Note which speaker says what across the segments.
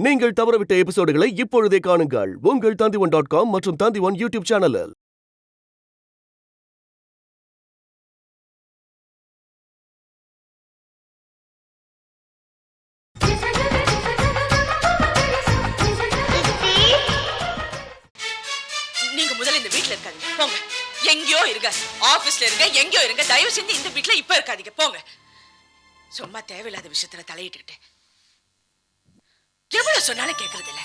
Speaker 1: நீங்கள் தவறவிட்ட எபிசோடுகளை இப்பொழுதே காணுங்கள் உங்கள் Tandivan.com மற்றும் Tandivan யூடியூப் சேனலில்.
Speaker 2: நீங்க முதல்ல இந்த வீட்ல இருக்காதீங்க, போங்க. எங்கயோ இருங்க, ஆபீஸ்ல இருங்க, எங்கயோ இருங்க. தயவு செஞ்சு இந்த வீட்ல இப்ப இருக்காதீங்க, போங்க. சும்மா தேவையில்லாத விஷயத்துல தலையிட்டுக்கிட்டு எவ்வளவு சொன்னாலும் கேட்கறது இல்ல.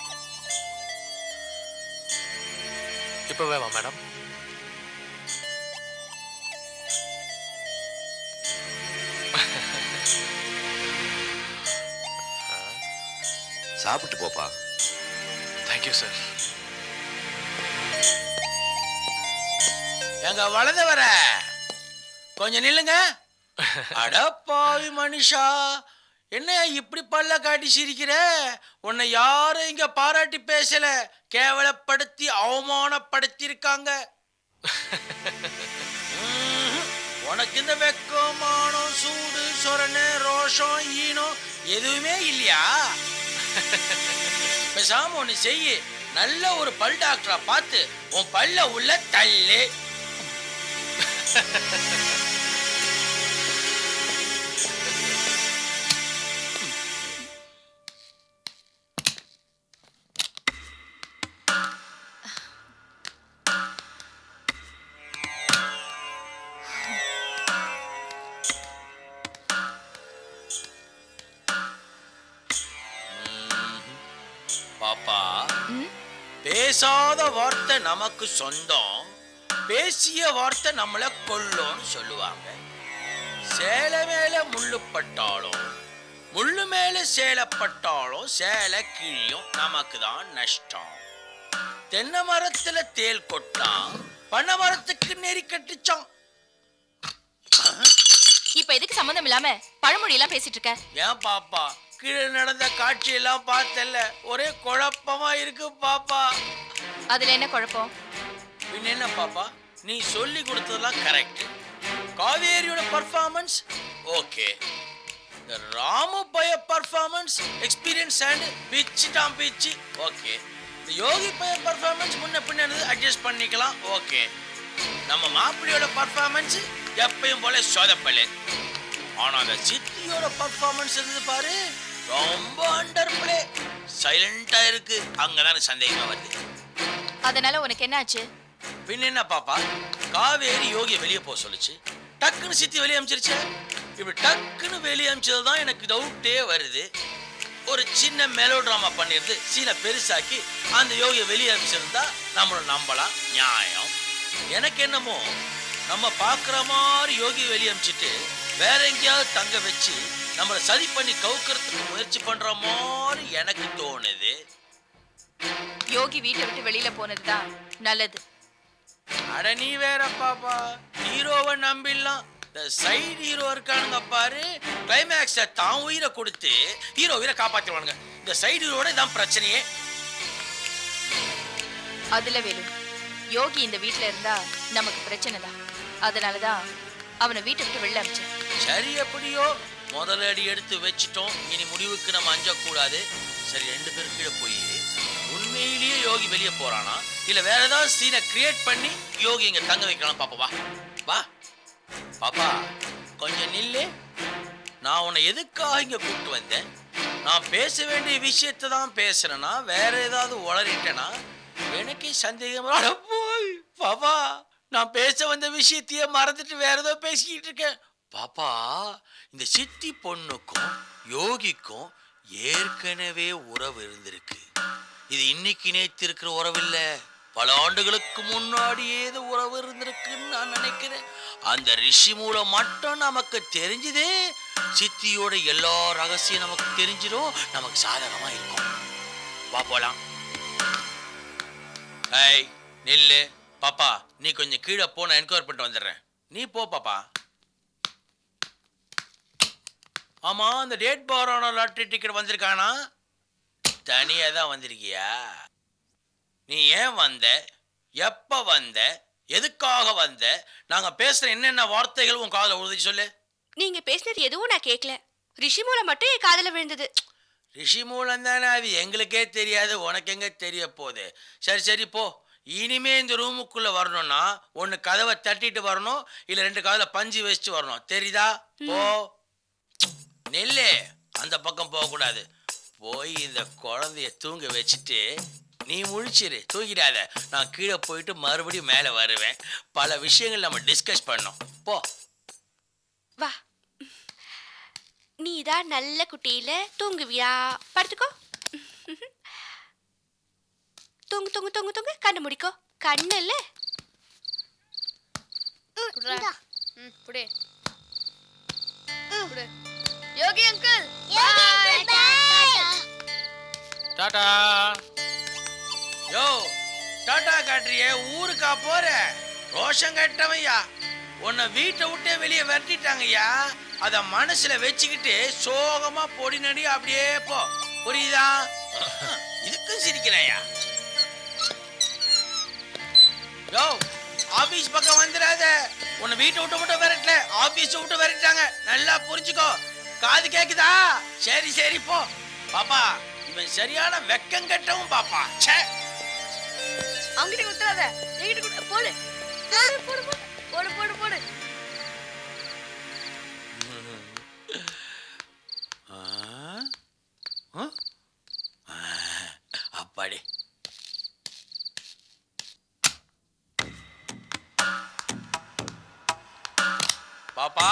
Speaker 3: இப்பவே வா மேடம்.
Speaker 4: சாப்பிட்டு போப்பா.
Speaker 3: Thank you sir.
Speaker 5: எங்க வலது வர கொஞ்சம் நில்லுங்க. அடப்பாவி மனுஷா, என்ன இப்படி பல்ல காட்டி சிரிக்கிற? உன்னை யாரும் இங்க பாராட்டி பேசல, கேவலப்படுத்தி அவமானப்படுத்தி இருக்காங்க. உனக்கு இந்த வெக்கமானம், சூடு, சொரணு, ரோஷம், ஈனம் எதுவுமே இல்லையா? பேசாம ஒண்ணு செய்யு, நல்ல ஒரு பல் டாக்டரா பார்த்து உன் பல்ல உள்ள தள்ளு. பாப்பா, பேசாத வார்த்தை நமக்கு சொந்தம், பேசிய வார்த்தை நம்மள கொல்லும்னு சொல்லுவாங்க. சேலை மேல முள்ளு பட்டாலும், முள்ளு மேல சேலை பட்டாலும் சேலை கிழியும், நமக்கு தான் நஷ்டம். தென்னை மரத்துல தேல் கொட்டான், பனை மரத்துக்கு நெறி கட்டுச்சான்.
Speaker 6: இப்ப எதுக்கு சம்பந்தம் இல்லாம பழமொழி எல்லாம் பேசிட்டு இருக்க?
Speaker 5: ஏன் பாப்பா, கீழே நடந்த காட்சி எல்லாம் பார்த்தல, ஒரே குழப்பமா இருக்கு பாப்பா.
Speaker 6: அதுல என்ன குழப்பம்?
Speaker 5: பின்ன என்ன பாப்பா, நீ சொல்லி கொடுத்ததெல்லாம் கரெக்ட். காவேரியோட பர்ஃபார்மன்ஸ் ஓகே, ராமு பைய பர்ஃபார்மன்ஸ் எக்ஸ்பீரியன்ஸ் அண்ட் பிச்சுட்டான் பிச்சு ஓகே. இந்த யோகி பைய பர்ஃபார்மன்ஸ் முன்ன பின்ன அட்ஜஸ்ட் பண்ணிக்கலாம் ஓகே. நம்ம மாப்பிள்ளையோட பர்ஃபார்மன்ஸ் எப்பயும் போல சொதப்பல. ஆனா அந்த சித்தியோட பர்ஃபார்மன்ஸ் இருந்து பாரு, ரொம்ப அண்டர் பிளே, சைலண்டா இருக்கு. அங்கதான் சந்தேகமா வருது.
Speaker 6: அதனால உனக்கு என்ன ஆச்சு?
Speaker 5: பின்ன என்ன பாப்பா, காவேரி யோகிய வெளியே போக சொல்லுச்சு, டக்குன்னு சித்தி வெளியே அமிச்சிருச்சு. இப்படி டக்குன்னு வெளியே அமிச்சதுதான் எனக்கு டவுட்டே வருது. ஒரு சின்ன மெலோ டிராமா பண்ணிருந்து சீனை பெருசாக்கி அந்த யோகிய வெளியே அமிச்சிருந்தா நம்மள நம்பலாம், நியாயம். எனக்கு என்னமோ நம்ம பாக்குற மாதிரி யோகி வெளியே அமிச்சிட்டு வேற எங்கேயாவது தங்க வச்சு நம்மளை சரி பண்ணி கவுக்கிறதுக்கு முயற்சி பண்ற மாதிரி எனக்கு தோணுது.
Speaker 6: யோகி வீட்டை விட்டு வெளியில போனதுதான் நல்லது.
Speaker 5: அட நீ வேற பாப்பா, ஹீரோவை நம்பிடலாம். இந்த சைடு ஹீரோ இருக்கானுங்க பாரு, கிளைமேக்ஸ்ல தான் உயிரை கொடுத்து ஹீரோ உயிரை காப்பாற்றுவானுங்க. இந்த சைடு ஹீரோட இதான் பிரச்சனையே.
Speaker 6: அதுல வேலு, யோகி இந்த வீட்டுல இருந்தா நமக்கு பிரச்சனை தான். அதனாலதான் அவனை வீட்டை விட்டு வெளில அமிச்சேன்.
Speaker 5: சரி, எப்படியோ முதல் அடி எடுத்து வச்சிட்டோம். இனி முடிவுக்கு நம்ம அஞ்சக்கூடாது. சரி, 2 பேரும் கீழே போய் உண்மையிலேயே யோகி வெளியே போறானா இல்ல வேற ஏதாவது சீனை கிரியேட் பண்ணி யோகி இங்க தங்க வைக்கலாம் பாப்பா. வா வா பாப்பா, கொஞ்சம் நில்லு. நான் உன்னை எதுக்காக இங்க கூப்பிட்டு வந்தேன்? நான் பேச வேண்டிய விஷயத்தை தான் பேசுறேன்னா வேற ஏதாவது உளறிட்டேனா எனக்கே சந்தேகம். பாப்பா, நான் பேச வந்த விஷயத்தையே மறந்துட்டு வேற ஏதோ பேசிக்கிட்டு இருக்கேன். பாப்பா, இந்த சித்தி பொண்ணுக்கும் யோகிக்கும் ஏற்கனவே உறவு இருந்திருக்கு. இது இன்னைக்கு நேற்று இருக்கிற உறவு இல்ல, பல ஆண்டுகளுக்கு முன்னாடி ஏதோ உறவு இருந்திருக்குன்னு நான் நினைக்கிறேன். அந்த ரிஷி மூலம் மட்டும் நமக்கு தெரிஞ்சதே, சித்தியோட எல்லா ரகசியம் நமக்கு தெரிஞ்சிடும், நமக்கு சாதகமா இருக்கும். வா போலாம். ஐய் நில்லு பாப்பா, நீ கொஞ்சம் கீழே போன என்கொயர் பண்ணிட்டு வந்துடுறேன். நீ போ பாப்பா. ஆமா, அந்த டேட் பாரான லாட்டரி டிக்கெட் வந்திருக்கானா? தனியா தான் வந்திருக்கியா? நீ ஏன் வந்த, எப்ப வந்த, எதுக்காக வந்த, நாங்க பேசுற என்னென்ன வார்த்தைகள் உன் காதுல உறுதி சொல்லு.
Speaker 7: நீங்க பேசினது எதுவும் நான் கேட்கல. ரிஷி மூலம் மட்டும் என் காதுல விழுந்தது.
Speaker 5: ரிஷி மூலம் தானே, அது எங்களுக்கே தெரியாது, உனக்கு எங்க தெரிய போகுது. சரி சரி போ. இனிமே இந்த ரூமுக்குள்ள வரணும்னா ஒன்னு கதவை தட்டிட்டு வரணும், இல்ல 2 கதவுல பஞ்சு வச்சுட்டு வரணும். தெரியுதா? போ. நெல்லு அந்த பக்கம் போக கூடாது. போய் இந்த குழந்தைய தூங்க வச்சுட்டு நீ முழிச்சிரு, தூங்கிடாத. நான் கீழே போயிட்டு மறுபடியும் மேலே வருவேன். பல விஷயங்கள் நம்ம டிஸ்கஸ் பண்ணோம். போ.
Speaker 4: வா, நீ தான் நல்ல குட்டியில தூங்குவியா? படுத்துக்கோ. தூங்கு தூங்கு தூங்கு தூங்கு. கண்ணு முடிக்கோ. கண்ணு இல்ல.
Speaker 6: புடி புடி. யோகி அங்கிள்
Speaker 3: டாடா.
Speaker 5: யோ, டாடா காட்டுறியே, ஊருக்கா போற? ரோஷம் கட்டவையா, உன்னை வீட்டை விட்டே வெளியே விரட்டிட்டாங்கய்யா. அத மனசுல வச்சுக்கிட்டு சோகமா பொடி நடி அப்படியே போ. புரியுதா? இதுக்கும் சிரிக்கிறேயா? யோ, ஆபீஸ் பக்கம் வந்துடாத. உன்னை வீட்டை விட்டு மட்டும் விரட்டல, ஆபீஸ் விட்டு விரட்டாங்க. நல்லா புரிஞ்சுக்கோ. காது கேக்குதா? சரி சரி போ. பாப்பா, இவன் சரியான வெக்கம் கட்டவும் பாப்பா. ச்சே,
Speaker 6: அவங்கிட்ட குத்துறாத, என்கிட்ட குத்து. போடு போடு போடு போடு போடு போடு.
Speaker 5: அப்பாடி. பாப்பா,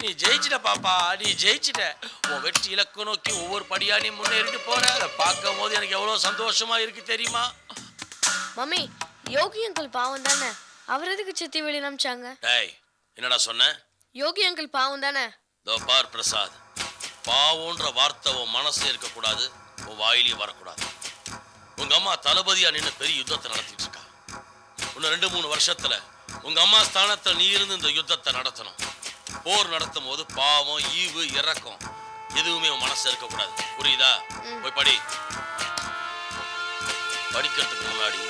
Speaker 5: நீ ஜெயிச்சிட்ட பாப்பா, நீ ஜெயிச்சிட்ட. உன் வெற்றி இலக்கு நோக்கி ஒவ்வொரு படியா நீ முன்னேறிட்டு போற. அதை பார்க்கும் போது எனக்கு எவ்வளவு சந்தோஷமா இருக்கு தெரியுமா?
Speaker 7: மம்மி, யோகி அங்கிள் பாவம் தானே, அவர் எதுக்கு சித்தி வெளியே அனுப்பிச்சாங்க?
Speaker 5: டேய், என்னடா சொன்ன?
Speaker 7: யோகி அங்கிள் பாவம் தானே.
Speaker 5: தோ பார் பிரசாத், பாவோன்ற வார்த்தை உன் மனசுல இருக்கக்கூடாது, உன் வாயிலையும் வரக்கூடாது. உங்க அம்மா தளபதியா நின்று பெரிய யுத்தத்தை நடத்திட்டு இருக்கா. இன்னும் 2-3 வருஷத்துல உங்க அம்மா ஸ்தானத்தில் நீ இருந்து இந்த யுத்தத்தை நடத்தணும். போர் நடத்தும் போது பாவம், ஈவு, இறக்கம் எதுவுமே உன் மனசுல இருக்கக்கூடாது. புரியுதா? போய் படி. படிக்கிறதுக்கு முன்னாடி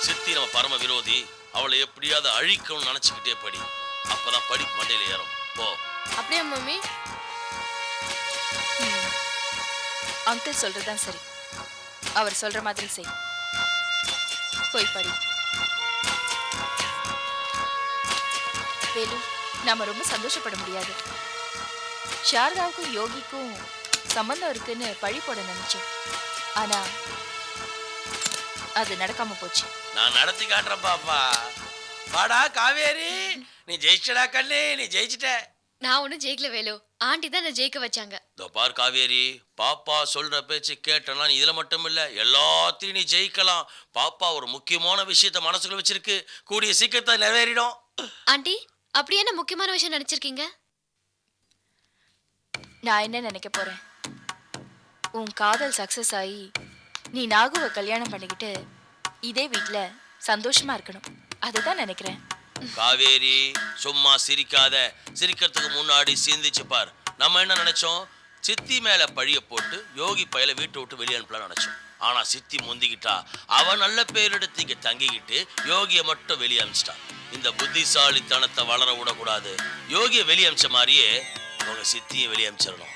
Speaker 5: சித்தி நம்ம பரம விரோதி, அவளை எப்படியாவது அழிக்கணும்னு நினைச்சுக்கிட்டே படி. அப்பதான் படிப்பு மண்டையில ஏறும். போ.
Speaker 7: அப்படியே மம்மி?
Speaker 6: அங்கிள் சொல்றதுதான் சரி. அவர் சொல்ற மாதிரி செய். போய் படி. வேலு, நாம ரொம்ப சந்தோஷப்பட முடியாது. சாரதாவுக்கும் யோகிக்கும் சம்பந்தம் இருக்குன்னு பழி போட நினைச்சோம். ஆனா அது நடக்காம போச்சு.
Speaker 5: நான் நடத்தி காட்டுறேன் பாப்பா. வாடா காவேரி, நீ ஜெயிச்சடா கண்ணே, நீ ஜெயிச்சிட்ட.
Speaker 7: நான் ஒன்றும் ஜெயிக்கல வேலு, ஆண்டி தான் நான் ஜெயிக்க வச்சாங்க.
Speaker 5: இதோ பார் காவேரி, பாப்பா சொல்ற பேச்சு கேட்டனா நீ இதுல மட்டும் இல்ல, எல்லாத்தையும் நீ ஜெயிக்கலாம். பாப்பா ஒரு முக்கியமான விஷயத்த மனசுக்குள்ள வச்சிருக்கு, கூடிய சீக்கிரத்தை நிறைவேறிடும்.
Speaker 7: ஆண்டி, அப்படி என்ன முக்கியமான விஷயம் நினைச்சிருக்கீங்க?
Speaker 6: நான் என்ன நினைக்க போறேன், உன் காதல் சக்சஸ் ஆகி நீ நாகுவை கல்யாணம் பண்ணிக்கிட்டு இதே வீட்ல சந்தோஷமா இருக்கணும். அதுதான் நினைக்கிறேன்.
Speaker 5: காவேரி, சும்மா சிரிக்காத. சிரிக்கிறதுக்கு முன்னாடி சிந்திச்சு பார். நம்ம என்ன நினைச்சோம்? சித்தி மேல பழிய போட்டு யோகி பையல வீட்டை விட்டு வெளியே அனுப்பலாம் நினைச்சோம். ஆனா சித்தி முந்திக்கிட்டா. அவன் நல்ல பேர் எடுத்து இங்க தங்கிக்கிட்டு யோகியை மட்டும் வெளியே அனுப்பிச்சிட்டான். இந்த புத்திசாலித்தனத்தை வளர விடக்கூடாது. யோகியை வெளியே அனுப்பிச்ச மாதிரியே உங்க சித்தியை வெளியே அனுப்பிச்சிடணும்.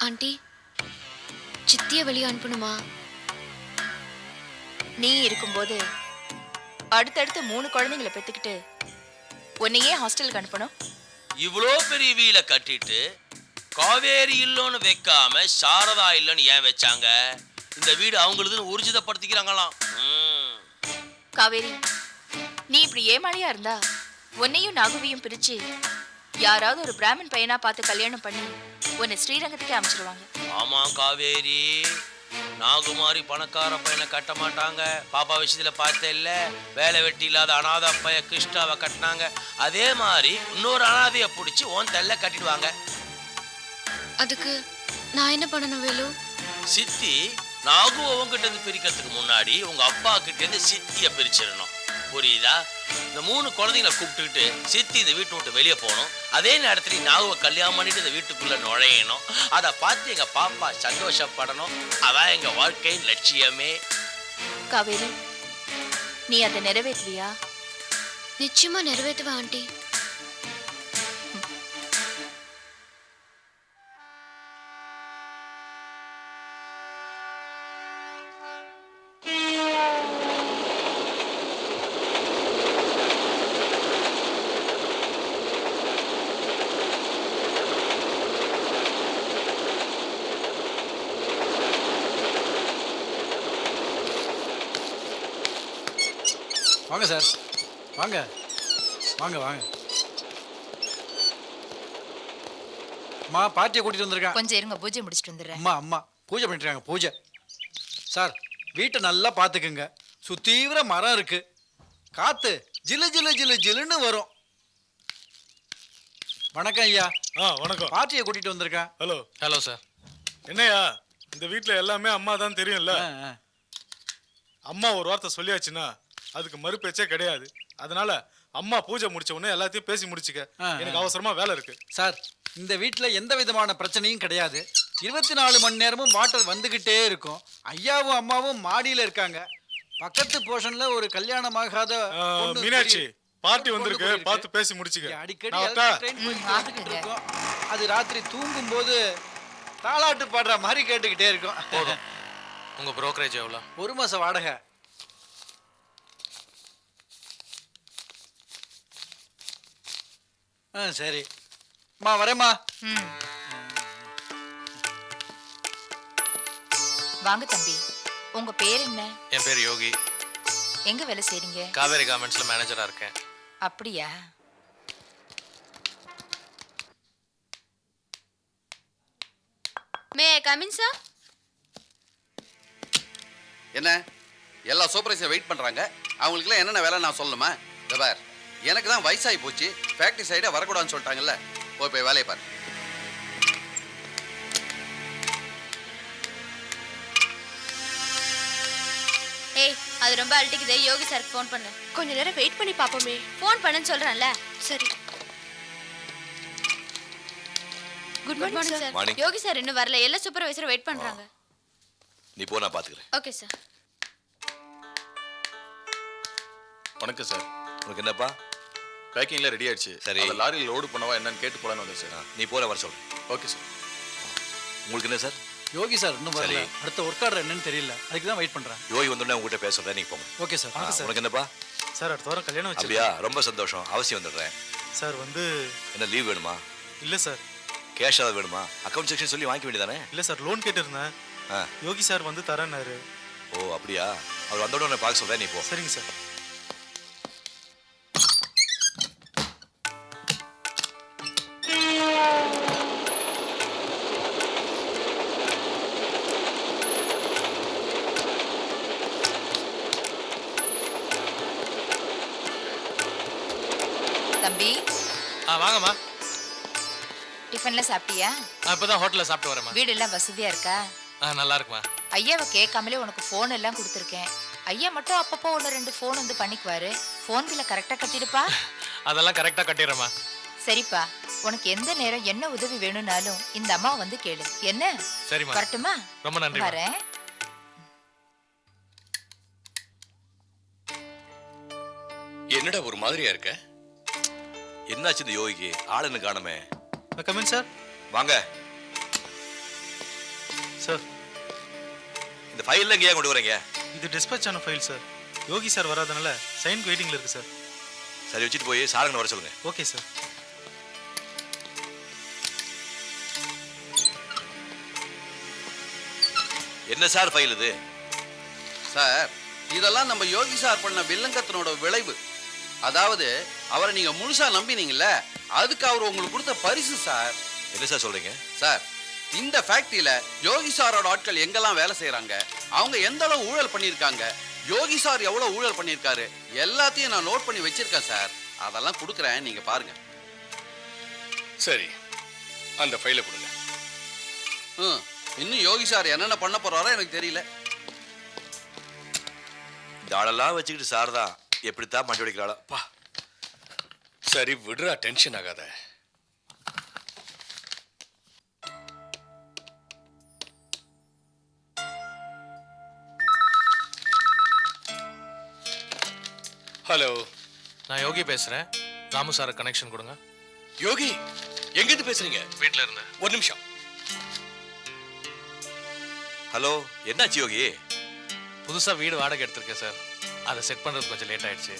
Speaker 7: ஆண்டி, சித்திய வெளியே அனுப்பணுமா?
Speaker 6: நீ இருக்கும்போது அடுத்தடுத்து 3 குழந்தைங்களை பெத்துக்கிட்டு உன்னையே ஹாஸ்டலுக்கு அனுப்பணும்.
Speaker 5: இவ்வளோ பெரிய வீலை கட்டிட்டு காவேரி இல்லோன்னு வைக்காம சாரதா இல்லைன்னு ஏன் வச்சாங்க? இந்த வீடு அவங்களுதுன்னு ஊர்ஜிதப்படுத்திக்கிறாங்களாம்.
Speaker 6: காவேரி, நீ இப்படி ஏமாளியா இருந்தா உன்னையும் நாகுவையும் பிரிச்சு யாராவது ஒரு பிராமன் பையனா பார்த்து கல்யாணம் பண்ணி உன்னை ஸ்ரீரங்கத்துக்கு அமைச்சிருவாங்க.
Speaker 5: ஆமா காவேரி, நாகுமாரி பணக்கார பையனை கட்ட மாட்டாங்க. பாப்பா விஷயத்துல பார்த்த இல்ல, வேலை வெட்டி இல்லாத அனாதை பைய கிருஷ்ணாவை கட்டினாங்க. அதே மாதிரி இன்னொரு அனாதையை பிடிச்சி உன் தெல்ல கட்டிடுவாங்க.
Speaker 7: அதுக்கு நான் என்ன பண்ணணும் வேலு?
Speaker 5: சித்தி நாகு உங்ககிட்ட இருந்து பிரிக்கிறதுக்கு முன்னாடி உங்க அப்பா கிட்ட இருந்து சித்திய பிரிச்சிடணும். புரியுதா? இந்த 3 குழந்தைங்களை கூப்பிட்டுக்கிட்டு சித்தி இந்த வீட்டை விட்டு வெளியே போகணும். அதே நேரத்துல நாகுவை கல்யாணம் பண்ணிட்டு இந்த வீட்டுக்குள்ள நுழையணும். அதை பார்த்து எங்க பாப்பா சந்தோஷப்படணும். அதான் எங்க வாழ்க்கையின் லட்சியமே.
Speaker 6: காவேரி, நீ அதை நிறைவேற்றுவியா?
Speaker 7: நிச்சயமா நிறைவேற்றுவேன் ஆண்டி.
Speaker 8: வாங்க சார், வாங்க வாங்க வாங்க. அம்மா பார்ட்டியை கூட்டிட்டு வந்திருக்கேன்.
Speaker 6: கொஞ்சம் இருங்க, பூஜை முடிச்சிட்டு வந்துடுறேன்.
Speaker 8: அம்மா அம்மா பூஜை பண்ணிட்டு இருக்காங்க, பூஜை. சார் வீட்டை நல்லா பார்த்துக்குங்க. சுத்தீவிர மரம் இருக்கு, காத்து ஜிலு ஜிலு ஜிலு ஜிலுன்னு வரும். வணக்கம் ஐயா.
Speaker 9: வணக்கம்.
Speaker 8: பார்ட்டியை கூட்டிட்டு வந்திருக்கேன்.
Speaker 9: ஹலோ.
Speaker 3: Hello sir.
Speaker 9: என்னையா இந்த வீட்டில் எல்லாமே அம்மா தான் தெரியும்ல. அம்மா ஒரு வார்த்தை சொல்லியாச்சுன்னா அதுக்கு மறுபேச்சே கிடையாது. அதனால அம்மா பூஜை முடிச்ச உடனே எல்லாத்தையும் பேசி முடிச்சுக்க. எனக்கு அவசரமா வேலை இருக்கு.
Speaker 8: சார் இந்த வீட்டில் எந்த விதமான பிரச்சனையும் கிடையாது. 24 மணி நேரமும் வாட்டர் வந்துகிட்டே இருக்கும். ஐயாவும் அம்மாவும் மாடியில் இருக்காங்க. பக்கத்து போர்ஷன்ல ஒரு கல்யாணமாகாத பொண்ணு
Speaker 9: மீனாட்சி
Speaker 8: தெரியுது.
Speaker 9: பார்ட்டி
Speaker 8: பொண்ணு
Speaker 9: வந்திருக்கு,
Speaker 8: போயிருக்கு.
Speaker 9: பார்த்து பேசி முடிச்சுக்க.
Speaker 8: அடிக்கடி
Speaker 9: நான்
Speaker 8: எலக்ட்ரிக்
Speaker 9: வரட்டா?
Speaker 8: ட்ரெயின் போய்
Speaker 6: ஆகட்டுங்க.
Speaker 8: பார்த்துக்கிட்டு இருக்கோம். அது ராத்திரி தூங்கும்போது தாலாட்டு பாடுற மாதிரி கேட்டுக்கிட்டே இருக்கும்.
Speaker 3: போதும். உங்க brokerage எவ்வளோ?
Speaker 8: 1 மாசம் வாடகை. சரி அம்மா வரேம்மா.
Speaker 6: ம். வாங்க தம்பி, உங்க பேர் என்ன?
Speaker 3: என் பேர் யோகி.
Speaker 6: எங்க வேலை செய்றீங்க?
Speaker 3: காவேரி கார்மெண்ட்ஸ்ல மேனேஜரா இருக்கேன்.
Speaker 6: அப்படியா?
Speaker 7: May come in sir.
Speaker 10: என்ன எல்லா சூப்பர்வைசர் வெயிட் பண்ணுறாங்க. அவங்களுக்குலாம் என்னென்ன வேலை நான் சொல்லணுமா? இந்த பார், எனக்கு தான் வயசாகி போச்சு. ஃபேக்ட்ரி சைடே வரக்கூடாதுன்னு சொல்லிட்டாங்கல்ல. போய் வேலையை பாரு.
Speaker 7: ஏய் அது ரொம்ப அல்ட்டிக்குதே. யோகி சாருக்கு ஃபோன் பண்ணு.
Speaker 4: கொஞ்ச நேரம் வெயிட் பண்ணி பாப்போமே.
Speaker 7: ஃபோன் பண்ணுன்னு சொல்றேன்ல.
Speaker 4: சரி.
Speaker 7: Good morning sir.
Speaker 11: Morning.
Speaker 7: யோகி சார் இன்னும் வரல. எல்லா சூப்பர்வைசரும் வெயிட் பண்றாங்க.
Speaker 11: நீ போ, நான் பாத்துக்கிறேன்.
Speaker 7: Okay sir.
Speaker 11: வணக்கம் சார். உனக்கு என்னப்பா?
Speaker 12: பேக்கிங்ல ரெடி ஆயிடுச்சு.
Speaker 11: சரி.
Speaker 12: அந்த லாரியில் லோடு பண்ணவா என்னன்னு கேட்டு போலான்னு வந்தேன் சார்.
Speaker 11: நீ போல வர சொல்லு.
Speaker 12: Okay sir.
Speaker 11: உங்களுக்கு என்ன சார்?
Speaker 8: யோகி சார் இன்னும் வரல.
Speaker 11: சரி.
Speaker 8: அடுத்த ஒர்க் ஆர்டர் என்னன்னு தெரியல, அதுக்கு தான் வெயிட் பண்றேன்.
Speaker 11: யோகி வந்தோடனே உங்ககிட்ட பேச சொல்றேன், நீங்க போங்க.
Speaker 8: Okay sir.
Speaker 11: உனக்கு என்னப்பா?
Speaker 9: சார் அடுத்த வாரம் கல்யாணம் வச்சு.
Speaker 11: அப்படியா? ரொம்ப சந்தோஷம். அவசியம் வந்துடுறேன்.
Speaker 9: சார் வந்து
Speaker 11: என்ன லீவ் வேணுமா?
Speaker 9: இல்ல சார்.
Speaker 11: கேஷ் ஏதாவது வேணுமா? அக்கௌண்ட் செக்ஷன் சொல்லி வாங்கிக்க வேண்டியதானே?
Speaker 9: இல்ல சார், லோன் கேட்டிருந்தேன். யோகி சார் வந்து தரேன்னாரு.
Speaker 11: ஓ அப்படியா? அவர் வந்தோட உன்னை பார்க்க சொல்றேன், நீ போ.
Speaker 9: சரிங்க சார்.
Speaker 6: தம்பி,
Speaker 3: வாங்கம்மா.
Speaker 6: டிஃபன்ல சாப்பிட்டியா?
Speaker 3: இப்பதான் ஹோட்டல்ல சாப்பிட்டு வரேம்மா.
Speaker 6: வீடு எல்லாம் வசதியா இருக்கா?
Speaker 3: நல்லா இருக்குமா.
Speaker 6: ஐயாவை கேட்காமலே உனக்கு ஃபோன் எல்லாம் கொடுத்துருக்கேன். ஐயா மட்டும் அப்பப்போ 1-2 ஃபோன் வந்து பண்ணிக்குவாரு. ஃபோன் பில்ல கரெக்டா கட்டிடுப்பா.
Speaker 3: அதெல்லாம் கரெக்டா கட்டிடுறேம்மா.
Speaker 6: சரிப்பா, உனக்கு எந்த நேரம் என்ன உதவி வேணும்னாலும் இந்த அம்மா வந்து கேளு. என்ன?
Speaker 3: சரிம்மா.
Speaker 6: வரட்டுமா?
Speaker 3: ரொம்ப நன்றி.
Speaker 6: வரேன்.
Speaker 11: என்னடா ஒரு மாதிரியா இருக்க? என்னாச்சு இந்த யோகிக்கு? ஆளுன்னு காணுமே.
Speaker 9: Come in sir.
Speaker 11: வாங்க
Speaker 9: சார்.
Speaker 11: இந்த ஃபைல் எங்க ஏன் கொண்டு வரீங்க?
Speaker 9: இது டிஸ்பேட்ச் ஆன ஃபைல் சார். யோகி சார் வராதனால சைன் வெயிட்டிங்ல இருக்கு சார்.
Speaker 11: சரி, வச்சுட்டு போய் சாரங்கனை வர சொல்லுங்க.
Speaker 9: Okay sir.
Speaker 11: என்ன சார் ஃபைல் இது?
Speaker 10: சார் இதெல்லாம் நம்ம யோகி சார் பண்ண வில்லங்கத்தினோட விளைவு. அதாவது அவரை நீங்க முழுசா நம்பினீங்கல்ல, அதுக்கு அவர் உங்களுக்கு கொடுத்த பரிசு சார்.
Speaker 11: என்ன சார் சொல்றீங்க?
Speaker 10: சார் இந்த ஃபேக்டரியில யோகி சாரோட ஆட்கள் எங்கெல்லாம் வேலை செய்யறாங்க, அவங்க எந்த அளவு ஊழல் பண்ணியிருக்காங்க, யோகி சார் எவ்வளவு ஊழல் பண்ணியிருக்காரு, எல்லாத்தையும் நான் நோட் பண்ணி வச்சிருக்கேன் சார். அதெல்லாம் கொடுக்குறேன், நீங்க பாருங்க.
Speaker 12: சரி, அந்த ஃபைலை கொடுங்க.
Speaker 10: இன்னும் யோகி சார் என்னென்ன பண்ண போறாரோ எனக்கு தெரியல.
Speaker 11: இந்த ஆளெல்லாம் வச்சுக்கிட்டு சார் தான் எப்படித்தான் மண்டி அடிக்கிறாளா? பா.
Speaker 12: சரி விடுறா, டென்ஷன் ஆகாத. ஹலோ,
Speaker 3: நான் யோகி பேசுறேன். ராமு சார் கனெக்ஷன் கொடுங்க.
Speaker 12: யோகி எங்கிருந்து பேசுறீங்க?
Speaker 3: வீட்ல இருந்து.
Speaker 12: ஒரு நிமிஷம்.
Speaker 11: ஹலோ, என்னாச்சு யோகி?
Speaker 3: புதுசா வீடு வாடகை எடுத்திருக்கேன் சார். அதை செட் பண்றது கொஞ்சம் லேட் ஆயிடுச்சு.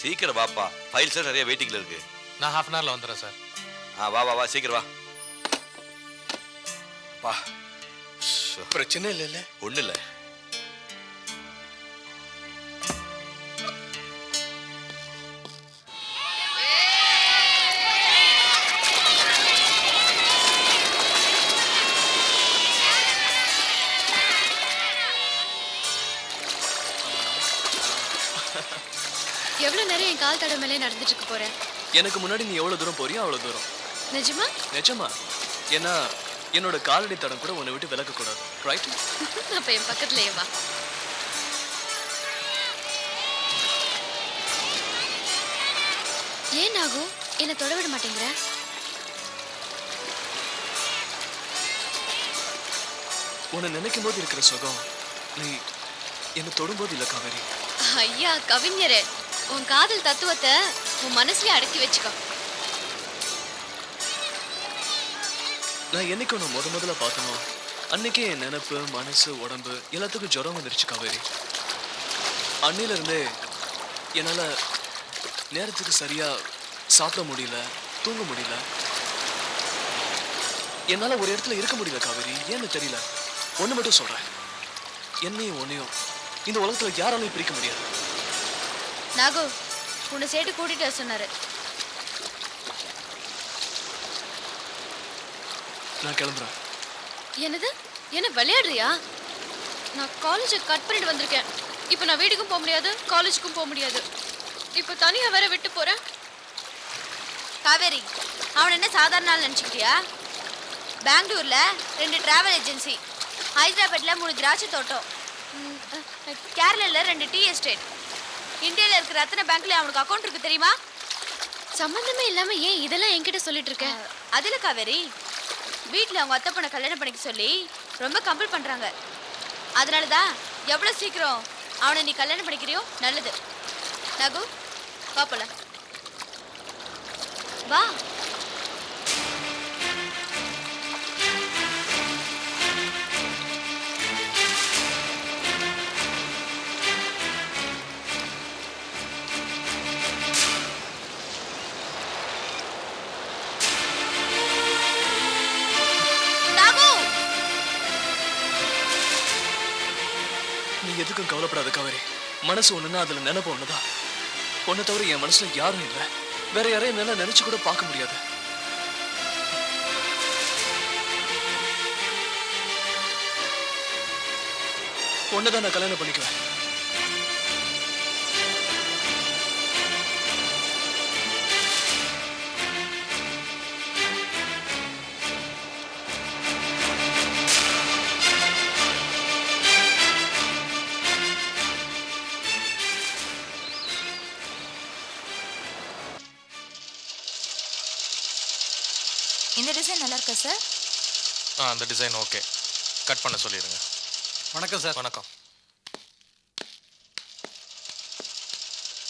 Speaker 11: சீக்கிரம் வாப்பா, ஃபைல் சார் நிறைய வெயிட்டிங்ல இருக்கு.
Speaker 3: நான் ½ அன் ஹவர்ல வந்துடுறேன் சார்.
Speaker 11: வா வா வா, சீக்கிரம் வா.
Speaker 12: பா, பிரச்சனை இல்லைல்ல?
Speaker 11: ஒண்ணு இல்ல.
Speaker 7: என் கால் தடம் மேலே நடந்துட்டு இருக்க போறேன்.
Speaker 13: எனக்கு முன்னாடி நீ எவ்வளவு தூரம் போறியோ அவ்வளவு தூரம்.
Speaker 7: நிஜமா?
Speaker 13: நிஜமா? ஏன்னா என்னோட காலடி தடம் கூட உன்னை விட்டு விலக கூடாது. ரைட்?
Speaker 7: அப்ப என் பக்கத்துலயே வா. ஏன் நாகு என்ன தொட விட மாட்டேங்கிற?
Speaker 13: உன்னை நினைக்கும் போது இருக்கிற சுகம் நீ என்ன தொடும்போது இல்ல காவேரி.
Speaker 7: ஐயா கவிஞரே, உன் காதல் தத்துவத்தை உன் மனசுலயே அடக்கி வச்சுக்கோ.
Speaker 13: நான் என்னைக்கு உன்னை முதல்ல பார்த்தனோ அன்னைக்கே என் நினைப்பு மனசு உடம்பு எல்லாத்துக்கும் ஜுரம் வந்துருச்சு காவேரி. அன்னையில இருந்தே என்னால நேரத்துக்கு சரியா சாப்பிட முடியல, தூங்க முடியல, என்னால ஒரு இடத்துல இருக்க முடியல காவேரி. ஏன்னு தெரியல. ஒண்ணு மட்டும் சொல்றேன், என்னையும் உன்னையும் இந்த உலகத்துல யாராலையும் பிரிக்க முடியாது.
Speaker 7: நாகு உன்னை சேர்த்து கூட்டிட்டு வர சொன்னாரு.
Speaker 13: நான் கிளம்புறேன்.
Speaker 7: என்னது? என்ன விளையாடுறியா? நான் காலேஜை கட் பண்ணிட்டு வந்திருக்கேன். இப்போ நான் வீட்டுக்கும் போக முடியாது, காலேஜுக்கும் போக முடியாது. இப்போ தனியா வேற விட்டு போறேன்.
Speaker 4: காவேரி, அவன் என்ன சாதாரண ஆள் நினச்சிக்கிட்டியா? பெங்களூர்ல 2 டிராவல் ஏஜென்சி, ஹைதராபாத்ல 3 திராட்சை தோட்டம், கேரளால 2 டீ எஸ்டேட், இந்தியாவில் இருக்கிற அத்தனை பேங்க்ல அவனுக்கு அக்கௌண்ட் இருக்கு தெரியுமா?
Speaker 7: சம்பந்தமே இல்லாம ஏன் இதெல்லாம் என்கிட்ட சொல்லிட்டு இருக்க?
Speaker 4: அதுல காவேரி, வீட்டில் அவங்க அத்தை பொண்ணை கல்யாணம் பண்ணிக்க சொல்லி ரொம்ப கம்பல் பண்றாங்க. அதனாலதான் எவ்வளவு சீக்கிரம் அவனை நீ கல்யாணம் பண்ணிக்கிறியோ நல்லது. நகு பாப்பல வா.
Speaker 13: நீ எதுக்கும் கவலைப்படாத காவேரி. மனசு ஒண்ணுன்னா அதுல நினைப்பு ஒண்ணுதான். உன்னை தவிர என் மனசுல யாரும் இல்லை. வேற யாரையும் என்னால நினைச்சு கூட பார்க்க முடியாது. ஒன்னதான் நான் கல்யாணம் பண்ணிக்குவேன்.
Speaker 6: இந்த டிசைன் நல்லா இருக்கா சார்?
Speaker 3: அந்த டிசைன் ஓகே, கட் பண்ண சொல்லிடுங்க.
Speaker 8: வணக்கம் சார்.
Speaker 3: வணக்கம்.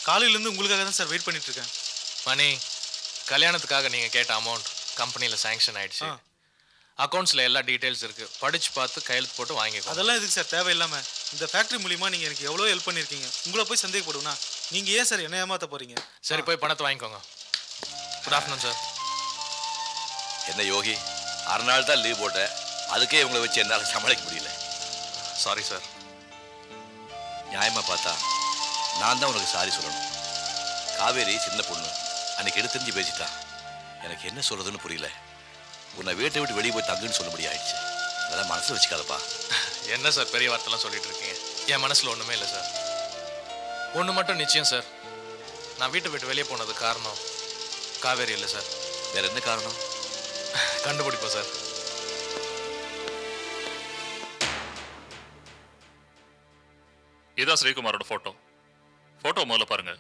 Speaker 9: காலையிலேருந்து உங்களுக்காக தான் சார் வெயிட் பண்ணிட்டு இருக்கேன்.
Speaker 3: மணி, கல்யாணத்துக்காக நீங்கள் கேட்ட அமௌண்ட் கம்பெனியில் சேங்ஷன் ஆயிடுச்சு. அக்கௌண்ட்ஸில் எல்லா டீட்டெயில்ஸ் இருக்குது. படித்து பார்த்து கையெழுத்து போட்டு வாங்கிக்கோ.
Speaker 9: அதெல்லாம் எதுக்கு சார் தேவையில்லாமல்? இந்த ஃபேக்ட்ரி மூலிமா நீங்கள் எனக்கு எவ்வளோ ஹெல்ப் பண்ணியிருக்கீங்க. உங்களை போய் சந்தேகப்படுவேனா? நீங்கள் ஏன் சார் என்ன ஏமாற்ற போகிறீங்க?
Speaker 3: சரி, போய் பணத்தை வாங்கிக்கோங்க. Good afternoon sir.
Speaker 11: என்ன யோகி, 6 நாள் தான் லீவ் போட்டேன், அதுக்கே இவங்களை வச்சு என்னால் சமாளிக்க முடியல.
Speaker 3: Sorry sir.
Speaker 11: நியாயமாக பார்த்தா நான் தான் உனக்கு சாரி சொல்லணும். காவேரி சின்ன பொண்ணு, அன்னைக்கு எடுத்துரிஞ்சு பேசிட்டா. எனக்கு என்ன சொல்றதுன்னு புரியல. உன்னை வீட்டை விட்டு வெளியே போய் தங்குன்னு சொல்ல முடியாயிடுச்சு. அதெல்லாம் மனசில் வச்சுக்காதப்பா.
Speaker 3: என்ன சார் பெரிய வார்த்தைலாம் சொல்லிட்டு இருக்கீங்க? என் மனசில் ஒன்றுமே இல்லை சார். ஒன்று மட்டும் நிச்சயம் சார், நான் வீட்டை விட்டு வெளியே போனது காரணம் காவேரி இல்லை சார்.
Speaker 11: வேற என்ன காரணம்?
Speaker 3: கண்டுபிடிப்போம் சார்.
Speaker 14: இதான் ஸ்ரீகுமாரோட போட்டோ. போட்டோ முதல்ல பாருங்க,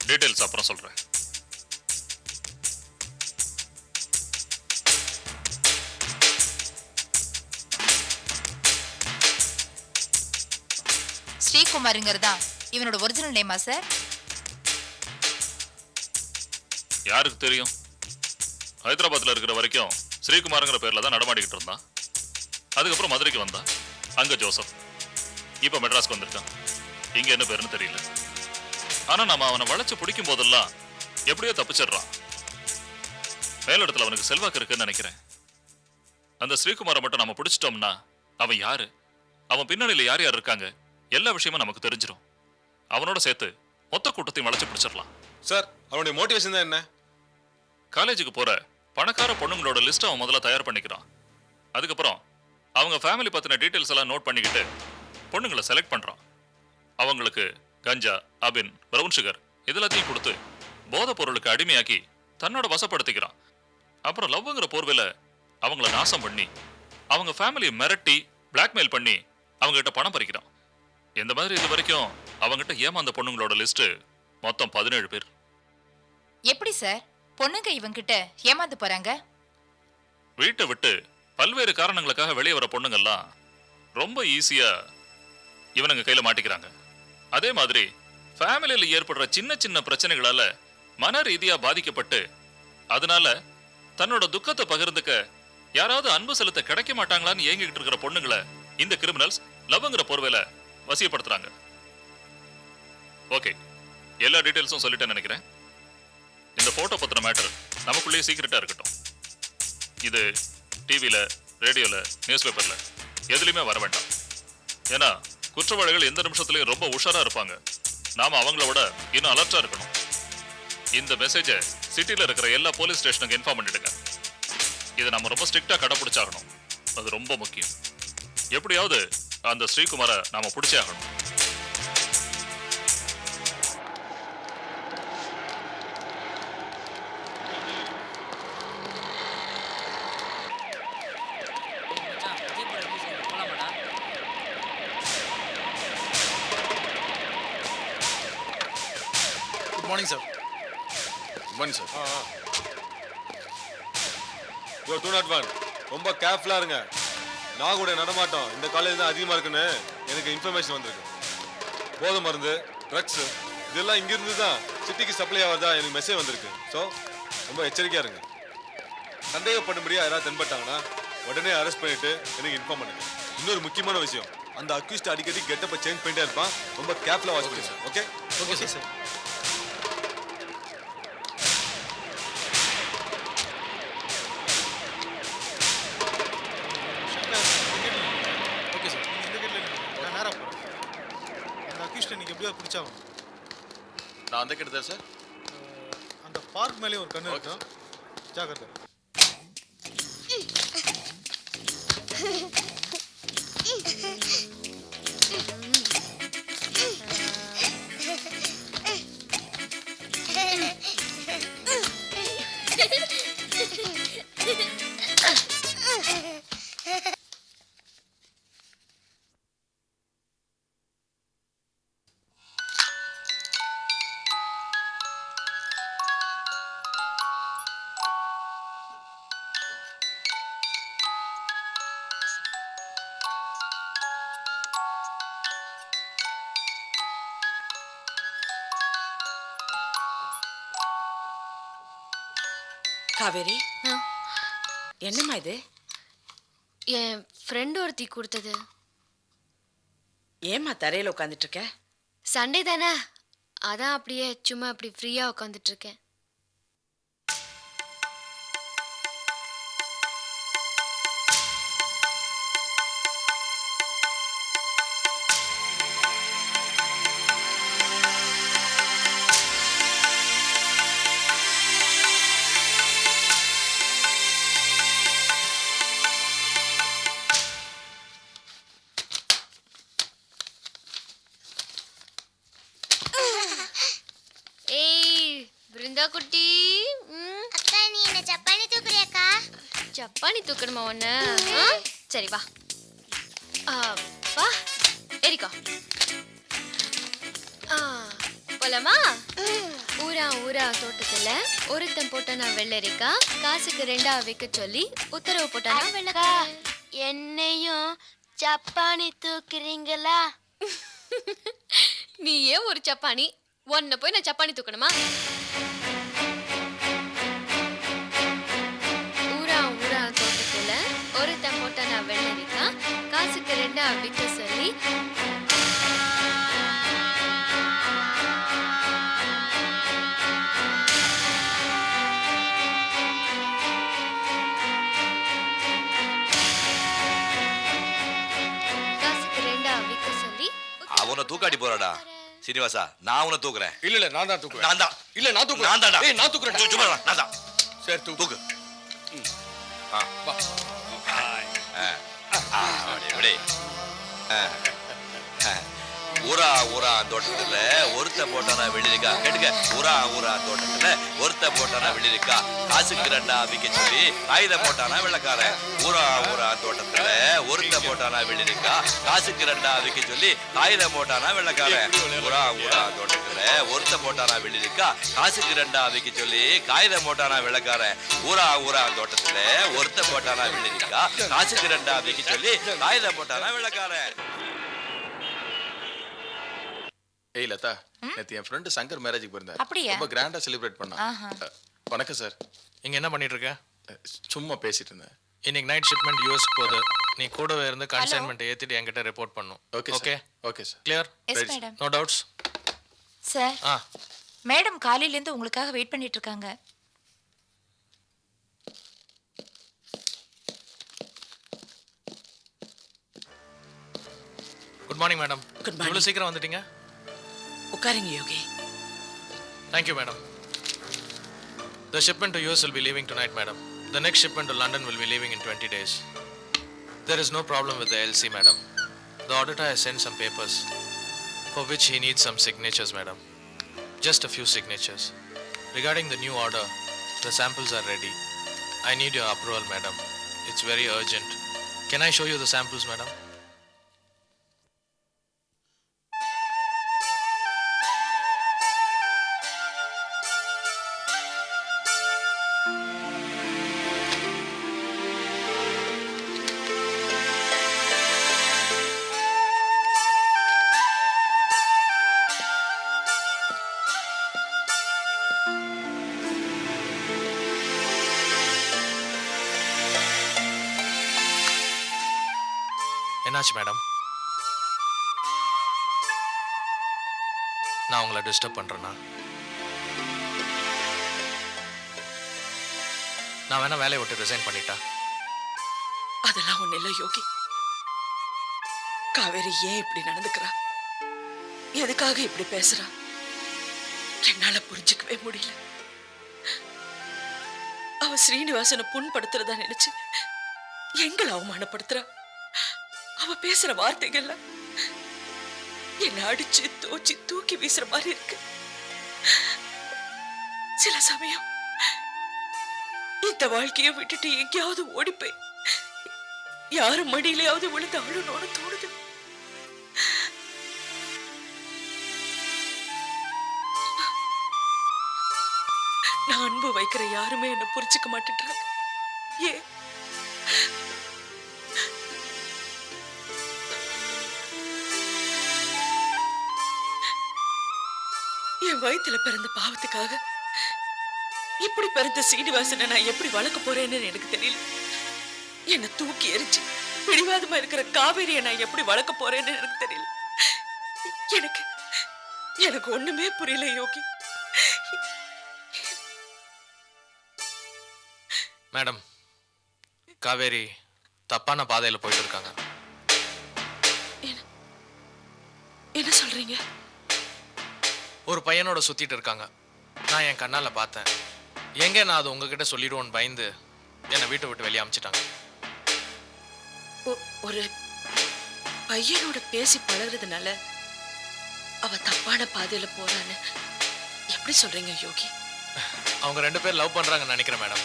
Speaker 14: டீடைல்ஸ் அப்புறம் சொல்றேன்.
Speaker 6: ஸ்ரீகுமாருங்கிறதா இவனோட ஒரிஜினல் நேமா சார்?
Speaker 14: யாருக்கு தெரியும்? ஹைதராபாத்ல இருக்கிற வரைக்கும் ஸ்ரீகுமாருங்கிற பேர்ல தான் நடமாடிக்கிட்டு இருந்தான். அதுக்கப்புறம் மதுரைக்கு வந்தான், அங்க ஜோசப். இப்ப மெட்ராஸ்க்கு வந்திருக்கான். இங்க என்ன பேருன்னு தெரியல. ஆனா நம்ம அவனை வளைச்சு பிடிக்கும் போதெல்லாம் எப்படியோ தப்பிச்சிடுறான். மேலிடத்துல அவனுக்கு செல்வாக்கு இருக்குன்னு நினைக்கிறேன். அந்த ஸ்ரீகுமாரை மட்டும் நம்ம பிடிச்சிட்டோம்னா அவன் யாரு, அவன் பின்னணியில யார் யார் இருக்காங்க, எல்லா விஷயமும் நமக்கு தெரிஞ்சிடும். அவனோட சேர்த்து மொத்த கூட்டத்தையும் வளைச்சு பிடிச்சிடலாம்.
Speaker 12: சார், அவனுடைய மோட்டிவேஷன் தான் என்ன?
Speaker 14: காலேஜுக்கு போற பணக்கார பொண்ணுங்களோட லிஸ்ட் அவன் முதல்ல தயார் பண்ணிக்கிறான். அதுக்கப்புறம் அவங்க ஃபேமிலி பத்தின டீடைல்ஸ் எல்லாம் நோட் பண்ணிக்கிட்டு பொண்ணுங்களை செலக்ட் பண்றான். அவங்களுக்கு கஞ்சா, அபின், பிரவுன் சுகர் இதெல்லாத்தையும் கொடுத்து போதை பொருளுக்கு அடிமையாக்கி தன்னோட வசப்படுத்திக்கிறான். அப்புறம் லவ்ங்கிற போர்வையில அவங்கள நாசம் பண்ணி அவங்க ஃபேமிலியை மிரட்டி பிளாக்மெயில் பண்ணி அவங்க கிட்ட பணம் பறிக்கிறான். இந்த மாதிரி இது வரைக்கும் அவங்ககிட்ட ஏமாந்த பொண்ணுங்களோட லிஸ்ட் மொத்தம் 17 பேர்.
Speaker 6: எப்படி சார் பொண்ணுங்க இவங்கிட்ட ஏமாந்து போறாங்க?
Speaker 14: வீட்டை விட்டு பல்வேறு காரணங்களுக்காக வெளியே வர பொண்ணுங்கெல்லாம் ரொம்ப ஈஸியா இவனுங்க கையில மாட்டிக்கிறாங்க. அதே மாதிரி ஃபேமிலியில ஏற்படுற சின்ன சின்ன பிரச்சனைகளால மன ரீதியா பாதிக்கப்பட்டு அதனால தன்னோட துக்கத்தை பகிர்ந்துக்க யாராவது அன்பு செலுத்த கிடைக்க மாட்டாங்களான்னு ஏங்கிட்டு இருக்கிற பொண்ணுங்களை இந்த கிரிமினல்ஸ் லவ்ங்கிற போர்வையில வசியப்படுத்துறாங்க. ஓகே, எல்லா டீடைல்ஸும் சொல்லிட்டேன்னு நினைக்கிறேன். இந்த போட்டோ பத்தின மேட்டர் நமக்குள்ளேயே சீக்கிரட்டா இருக்கட்டும். இது டிவியில, ரேடியோல, நியூஸ் பேப்பர்ல எதுலையுமே வர வேண்டாம். ஏன்னா குற்றவாளிகள் எந்த நிமிஷத்துலயும் ரொம்ப உஷாரா இருப்பாங்க. நாம அவங்கள விட இன்னும் அலர்ட்டா இருக்கணும். இந்த மெசேஜை சிட்டில இருக்கிற எல்லா போலீஸ் ஸ்டேஷனுக்கு இன்ஃபார்ம் பண்ணிடுங்க. இதை நம்ம ரொம்ப ஸ்ட்ரிக்டா கடைபிடிச்சாகணும். அது ரொம்ப முக்கியம். எப்படியாவது அந்த ஸ்ரீகுமாரை நாம பிடிச்சே ஆகணும்.
Speaker 9: Good morning sir.
Speaker 12: Good morning sir. Yo 201 ரொம்ப கேர்ஃபுல்லாக இருங்க. நாகோட நடமாட்டம் இந்த காலேஜ் தான் அதிகமாக இருக்குன்னு எனக்கு இன்ஃபர்மேஷன் வந்திருக்கு. போதை மருந்து, ட்ரக்ஸு இதெல்லாம் இங்கிருந்து தான் சிட்டிக்கு சப்ளை ஆகிறதா எனக்கு மெசேஜ் வந்திருக்கு. ஸோ ரொம்ப எச்சரிக்கையாக இருங்க. சந்தேகப்படும்படியாக யாராவது தென்பட்டாங்கன்னா உடனே அரெஸ்ட் பண்ணிட்டு எனக்கு இன்ஃபார்ம் பண்ணுங்க. இன்னொரு முக்கியமான விஷயம், அந்த அக்யூஸ்ட் அடிக்கடி கெட்டப்பை சேஞ்ச் பண்ணிட்டே இருப்பான். ரொம்ப கேர்ஃபுல்லாக வாட்ச் பண்ணுங்க sir. Okay
Speaker 9: okay sir. Okay sir, இந்த கேட்ல நான் நேரா போறேன். அந்த அக்யூஸ்ட் நீங்க எப்படியோ பிடிச்சாகும்.
Speaker 12: நான் அந்த கேட்டு தான் சார்.
Speaker 9: அந்த பார்க் மேலே ஒரு கண்ணு இருக்கும், ஜாக்கிரதை.
Speaker 2: காவேரி, என்னம்மா இது?
Speaker 7: என் ஃப்ரெண்ட் ஒருத்தி கொடுத்தது.
Speaker 2: ஏம்மா தரையில உட்காந்துட்டு இருக்க?
Speaker 7: சண்டே தானே, அதான் அப்படியே சும்மா அப்படி ஃப்ரீயா உட்காந்துட்டு இருக்கேன். பிருந்தா குட்டி,
Speaker 15: அக்கா நீ என்ன ஜப்பானி தூக்குறியாக்கா?
Speaker 7: ஜப்பானி தூக்கணுமா ஒண்ணு? சரி வா வா எரிக்கா. போலாமா? ஊரா ஊரா தோட்டத்துல ஒருத்தன் போட்டானா வெள்ளரிக்கா, காசுக்கு 2 வைக்க சொல்லி உத்தரவு போட்டானா வெள்ளக்கா.
Speaker 15: என்னையும் ஜப்பானி தூக்குறீங்களா?
Speaker 7: நீ ஏன் ஒரு ஜப்பானி, உன்னை போய் நான் ஜப்பானி தூக்கணுமா? ஊரா ஊரா தோட்டத்துல ஒருத்தன் போட்டானா வெள்ளரிக்கா, காசுக்கு 2 விற்க சொல்லி காசுக்கு 2 விற்க சொல்லி
Speaker 11: அவனை தூக்காடி போறாடா. சீனிவாசா, நான் உன்னை தூக்குறேன்.
Speaker 12: இல்ல நான் தான் தூக்குறேன்.
Speaker 11: நான் தான்.
Speaker 12: இல்ல நான் தூக்குறேன்.
Speaker 11: நான் தான்டா.
Speaker 12: ஏய் நான் தூக்குறேன்.
Speaker 11: சும்மா இரு, நான் தான்.
Speaker 12: சரி
Speaker 11: தூக்கு.
Speaker 12: வா.
Speaker 11: அப்படியே ஊரா ஊரா தோட்டத்துல ஒருத்த போட்டானா வெள்ளிருக்கா கேட்டுக்க. ஊரா ஊரா தோட்டத்துல ஒருத்த போட்டானா வெள்ளிருக்கா, காசுக்கு 2 விக்க சொல்லி ஆயுதம் போட்டானா வெள்ளக்காரன். ஊரா ஊரா தோட்டத்துல ஒருத்த போட்டானா வெள்ளிருக்கா, காசுக்கு 2 விக்க சொல்லி ஆயுதம் போட்டானா வெள்ளக்காரன். ஊரா ஊரா தோட்டத்துல ஒருத்த போட்டானா வெள்ளிருக்கா, காசுக்கு 2 விக்க சொல்லி காகிதம் போட்டானா வெள்ளக்காரன். ஊரா ஊரா தோட்டத்துல ஒருத்த போட்டானா வெள்ளிருக்கா, காசுக்கு 2 விக்க சொல்லி காகிதம் போட்டானா வெள்ளக்காரன்.
Speaker 3: ஏய் லதா, நேத்து என் ஃப்ரெண்டு சங்கர் மேரேஜுக்கு போயிருந்தார்.
Speaker 6: அப்படியா?
Speaker 3: ரொம்ப கிராண்டா செலிப்ரேட் பண்ணான்.
Speaker 6: ஆஹா.
Speaker 3: வணக்கம் சார்.
Speaker 14: இங்க என்ன பண்ணிட்டு இருக்க?
Speaker 3: சும்மா பேசிட்டு இருந்தேன்.
Speaker 14: இன்னைக்கு நைட் ஷிப்மெண்ட் யூஎஸ்க்கு போகுது. நீ கூடவே இருந்து கன்சைன்மெண்ட் ஏத்திட்டு என்கிட்ட ரிப்போர்ட் பண்ணும்.
Speaker 3: Okay
Speaker 14: okay
Speaker 3: okay sir.
Speaker 14: Clear?
Speaker 6: Yes madam.
Speaker 14: No doubts.
Speaker 6: Sir,
Speaker 14: ஆ
Speaker 6: மேடம் காலையில இருந்து உங்களுக்காக வெயிட் பண்ணிட்டு இருக்காங்க.
Speaker 14: Good morning madam.
Speaker 2: Good morning.
Speaker 14: இவ்வளவு சீக்கிரம் வந்துட்டீங்க?
Speaker 2: உட்காருங்க Yogi.
Speaker 14: Thank you madam. The shipment to US will be leaving tonight madam. The next shipment to London will be leaving in 20 days. There is no problem with the LC madam. The auditor has sent some papers for which he needs some signatures madam. Just a few signatures. Regarding the new order, the samples are ready. I need your approval madam. It's very urgent. Can I show you the samples madam? என்னாச்சு madam? நான் உங்களை disturb பண்றேனா? நான் வேணா வேலையை விட்டு resign பண்ணிட்டா?
Speaker 2: அதெல்லாம் ஒண்ணு இல்ல யோகி. காவேரி ஏன் இப்படி நடந்துக்கிறா, எதுக்காக இப்படி பேசுறா, என்னால புரிஞ்சுக்கவே முடியல. அவ ஸ்ரீனிவாசனை புண்படுத்துறதா நினைச்சு எங்களை அவமானப்படுத்துறா. அவ பேசுற வார்த்தைகள்ல என்ன அடிச்சு தோச்சி தூக்கி வீசுற மாதிரி இருக்கு. சில சமயம் இந்த வாழ்க்கையை விட்டுட்டு எங்கேயாவது ஓடிப்போய் யாரும் மடியிலையாவது விழுந்து அழுனோன்னு தோணுது. நான் அன்பு வைக்கிற யாருமே என்ன புரிஞ்சுக்க மாட்டேன்றாங்க. ஏன்? என் வயித்துல பிறந்த பாவத்துக்காக இப்படி பிறந்த சீனிவாசனை நான் எப்படி வளர்க்க போறேன்னு எனக்கு தெரியல. என்னை தூக்கி எரிச்சு பிடிவாதமா இருக்கிற காவேரியை நான் எப்படி வளர்க்க போறேன்னு எனக்கு தெரியல. எனக்கு எனக்கு ஒண்ணுமே புரியல யோகி.
Speaker 14: மேடம், காவேரி தப்பான பாதையில போயிட்டு இருக்காங்க.
Speaker 2: என்ன சொல்றீங்க?
Speaker 14: ஒரு பையனோட சுத்திட்டு இருக்காங்க. நான் என் கண்ணால பார்த்தேன். எங்க நான் அது உங்ககிட்ட சொல்லிடுவோன்னு பயந்து என்னை வீட்டை விட்டு வெளியே அமிச்சிட்டாங்க.
Speaker 2: ஒரு பையனோட பேசி பழகுறதுனால அவ தப்பான பாதையில போறான்னு எப்படி சொல்றீங்க யோகி?
Speaker 14: அவங்க 2 பேர் லவ் பண்றாங்கன்னு நினைக்கிறேன் மேடம்.